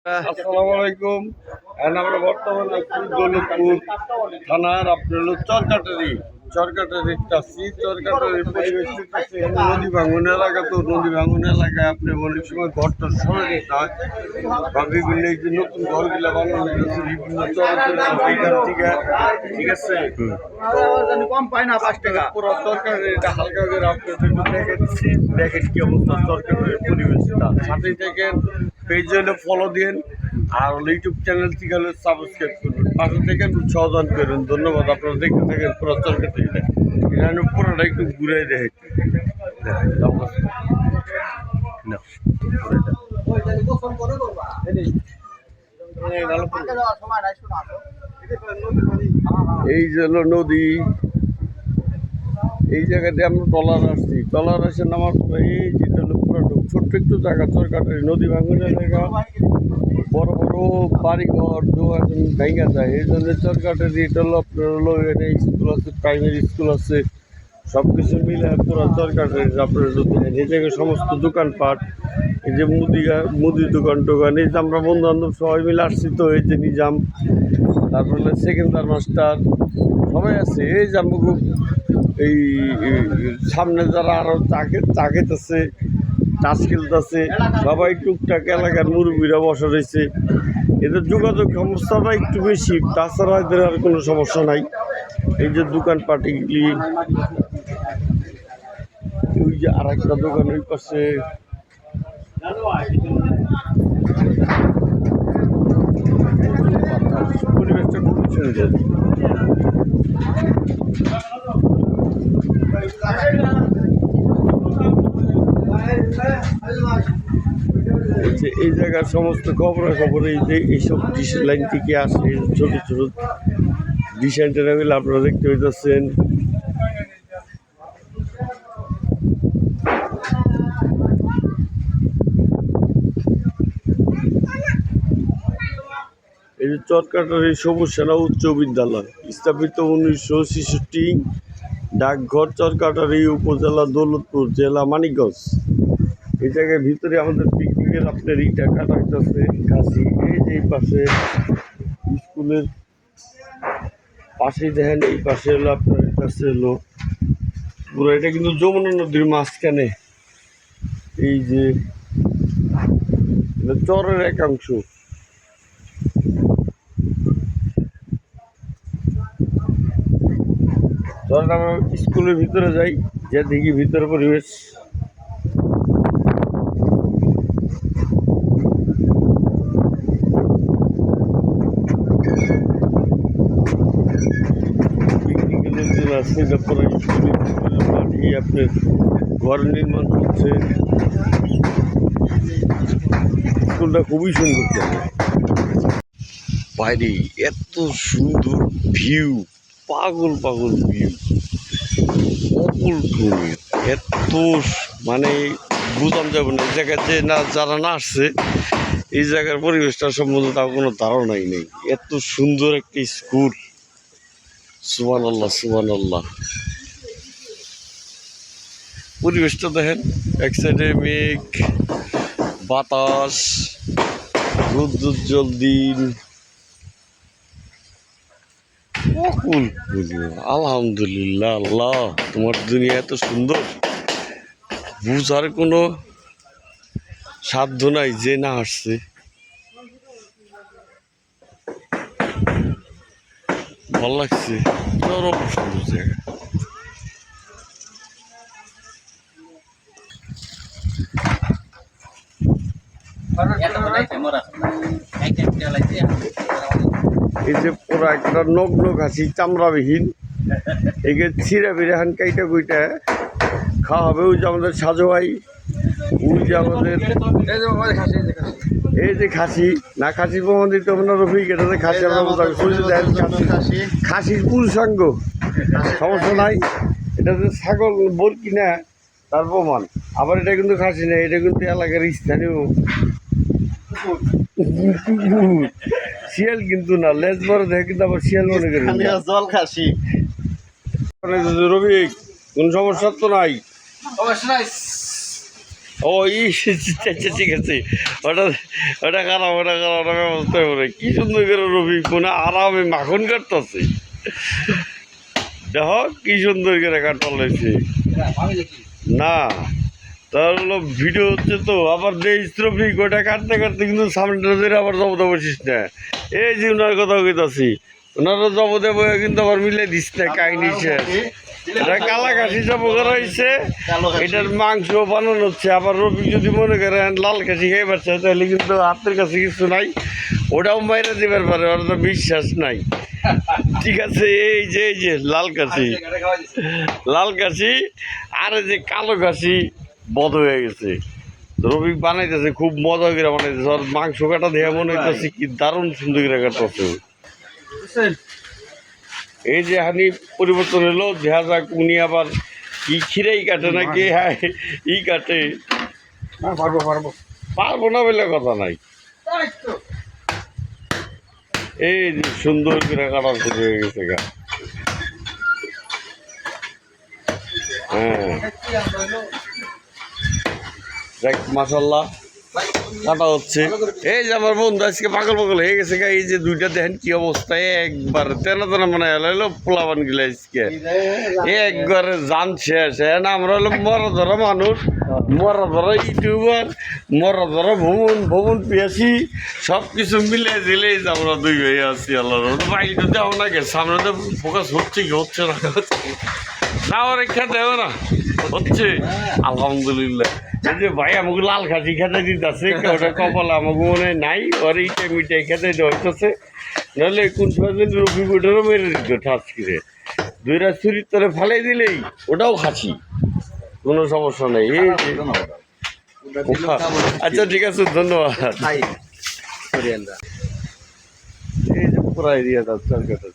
আসসালামু আলাইকুম। আমরা বর্তমানে আছি দৌলতপুর থানার আপনার হলো চরকাটারি আছি। চরকাটারির পরিবেশ নদী ভাঙন এলাকা, তো নদী ভাঙন এলাকায় আপনি অনেক সময় ঘরটা সরে যেতে হয় বা বিভিন্ন এই যে নতুন ঘরগুলো বানানো হয়েছে বিভিন্ন এইখান থেকে, ঠিক আছে। কম পায় না 5 টাকা পুরো তরকারি এটা হালকা করে আপনাদের দেখে দিচ্ছি, দেখেন কি অবস্থা তরকারির পরিবেশটা। সাথে থেকে পেজ হলে ফলো দিন আর ইউটিউব চ্যানেল থেকে হলে সাবস্ক্রাইব করুন, পাশে থেকে উৎসাহদান করুন। ধন্যবাদ। আপনারা দেখতে থাকেন পুরো তরকারি এখানে পুরোটা একটু ঘুরে দেখে এই যে হলো নদী। এই জায়গাতে আমরা ট্রলার আসছি, ট্রলার আসে নামার পরে এই যেটা হলো পুরো ছোট্ট একটু জায়গা চরকাটারি নদী ভাঙনের জায়গা, বড় বড় বাড়িঘর দোকান ভেঙে যায়। এই জন্য চরকাটারি এটা হলো আপনার হলো এখানে স্কুল আছে, প্রাইমারি স্কুল আছে, সব কিছু মিলে পুরো চরকাটারি আপনার এই জায়গায় সমস্ত দোকানপাট, এই যে মুদির দোকান টোকান, এই যে আমরা বন্ধু বান্ধব সবাই মিলে আসছি, তো এই যে নিজাম, তারপরে সেকেন্দার মাস্টার সবাই আছে। এই যে আমাকে এই সামনে যারা আরো চা খেতেছে, তাস খেলতেছে, সবাই টুকটাক এলাকার মুরব্বীরা বসে রয়েছে। এদের যোগাযোগ সমস্যাটা একটু বেশি, তাছাড়া এদের আর কোনো সমস্যা নাই। এই যে দোকানপাটগুলি, ওই যে আর একটা দোকান ওই পাশে, পরিবেশটা খুব সুন্দর। এই জায়গার সমস্ত খবরাখবর এই যে এইসব ডিশ লাইন থেকে আসে, ছোট ছোট ডিশ অ্যান্টেনাগুলো আপনারা দেখতে পাচ্ছেন। এই যে চরকাটারি সবুজ সেনা উচ্চ বিদ্যালয়, স্থাপিত 1966, ডাকঘর চরকাটারি, উপজেলা দৌলতপুর, জেলা মানিকগঞ্জ। এই জায়গায় ভিতরে আমাদের পিকনিকের আপনার ইটা কাটাইতেছে কাশি। এই যে এই পাশে স্কুলের পাশেই দেখেন, এই পাশে হলো আপনার কাছে হলো পুরো এটা কিন্তু যমুনা নদীর মাঝখানে। এই যে চরের একাংশ। ধরেন আমরা স্কুলের ভিতরে যাই, যে দেখি ভিতরে পরিবেশ। আপনার ঘর নির্মাণ করছে, স্কুলটা খুবই সুন্দর। বাইরে এত সুন্দর ভিউ, পাগল পাগল ভিউ, অকুলটুমির এত মানে বুঝাম যাবে না। এই জায়গাতে না যারা না আসছে এই জায়গার পরিবেশটা সম্বন্ধে তার কোনো ধারণাই নেই। এত সুন্দর একটি স্কুল, সুবহানাল্লাহ সুবহানাল্লাহ। পরিবেশটা দেখেন, এক সাইডে মেঘ, বাতাস, রৌদ্রোজ্জ্বল দিন, আলহামদুলিল্লাহ। আল্লাহ তোমার দুনিয়া এত সুন্দর, বুঝার কোনো সাধ্য নাই যে না আসছে। ভাল লাগছে, চরম সুন্দর জায়গা। এই যে পুরা একটা নগ্ন ঘাসি চামড়াবিহীন, একে ছিঁড়ে বেড়ে হান কাইটা কুইটা খাওয়া হবে। ওই যে আমাদের সাজো ভাই, ওই যে আমাদের এই যে খাসি, না খাসির প্রমাণ দিতে হবে না রফিক, এটা যে খাসি আমরা বোঝা খাসির পুরুষাঙ্গ, সমস্যা নাই। এটা যে ছাগল বলকি না তার প্রমাণ। আবার এটা কিন্তু খাসি না, এটা কিন্তু এলাকার স্থানীয় শিয়াল কিন্তু না, লেজ বড় দেখে কিন্তু আবার শিয়াল মনে করি জল খাসি। রফিক কোন সমস্যা তো নাই, ও ঠিক আছে, ওটা ওটা খারাপ, ওটা খারাপ, ওটা ব্যবস্থা করে কি সুন্দর করে রবি কোনো আরামে মাখন কাটতেছে। দেখো কি সুন্দর করে কাটা লাগছে না, তার হলো ভিডিও হচ্ছে তো আবার দেশ ট্রফিক ওটা কাটতে কাটতে কিন্তু সামনেটা ধরে আবার জবদা বসিস না। এই যে ওনার কথা কইতাছি, ওনারা জবদে বয়ে কিন্তু আবার মিলে দিস না, কাহিনী শেষ। এটা কালাকাশি জব করা হয়েছে, এটার মাংস বানানো হচ্ছে। আবার রবি যদি মনে করেন লাল কাশি খেয়ে পাচ্ছে তাহলে কিন্তু হাতের কাছে কিছু নাই, ওটাও বাইরে দিবার পারে, ওর তো বিশ্বাস নাই। ঠিক আছে, এই যে লাল কাশি, লাল কাশি আর এই যে কালো কাশি বধ হয়ে গেছে। রবি বানাইতেছে খুব মজা করে বানাইতেছে, আর মাংস কাটা দেখে মনে হইতেছে কি দারুণ সুন্দর করে কাটতেছে। এই যে হানি পরিবর্তন হলো, দেখা যাক উনি আবার কি খিরাই কাটে নাকি ই কাটে। পারবো না বলে কথা নাই। এই যে সুন্দর করে কাটার শুরু হয়ে গেছে গা। হ্যাঁ দেখ মাশাল্লাহ কাটা হচ্ছে। এই যে আমার বন্ধু আজকে পাগল পাগল হয়ে গেছে গা। এই যে দুইটা দেখেন কি অবস্থা, একবার তেনা তেনা মনে হলো পোলাবান গিলা আজকে একবারে জান শেষ। হ্যাঁ না, আমরা হলো মরা ধরা মানুষ, মরা ধরা ইউটিউবার, মরা ধরা ভ্রমণ পেয়েছি, সব কিছু মিলে দিলেই যে আমরা দুই ভাই আছি। আল্লাহ বাইরে দেওয়া না গে, সামনে তো ফোকাস হচ্ছে কি হচ্ছে না, না ওর খেতে হবে না হচ্ছে আলহামদুলিল্লাহ। এই যে ভাই আমাকে লাল খাসি খেতে দিতেছে, ওটা কপাল আমাকে মনে হয় নাই, ওর ইটাই মিটাই খেতে দেওয়া হইতেছে। নাহলে কোন সময় রবি বুটারও মেরে দিত ঠাস করে, দুই রাত চুরির তরে ফালাই দিলেই ওটাও খাসি, কোনো সমস্যা নেই। এই যে আচ্ছা ঠিক আছে, ধন্যবাদ। এই যে পুরা এরিয়াটা চরকাটা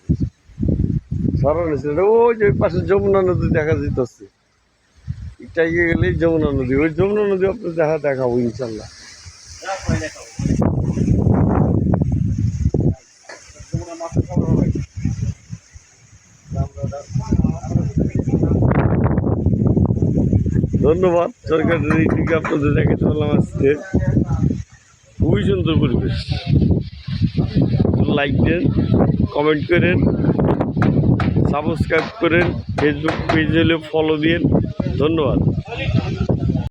সরানো ছিল, ওই যে পাশে যমুনা নদী দেখা যেতেছে, এটা গিয়ে গেলেই যমুনা নদী, ওই যমুনা নদী আপনার দেখাবো ইনশাল্লাহ। ধন্যবাদ সরকারের এইটুকু আপনাদের দেখাতে পারলাম আজকে। খুবই সুন্দর পরিবেশ। লাইক দেন, কমেন্ট করেন, সাবস্ক্রাইব করেন, ফেসবুক পেজ হলে ফলো দিন। ধন্যবাদ।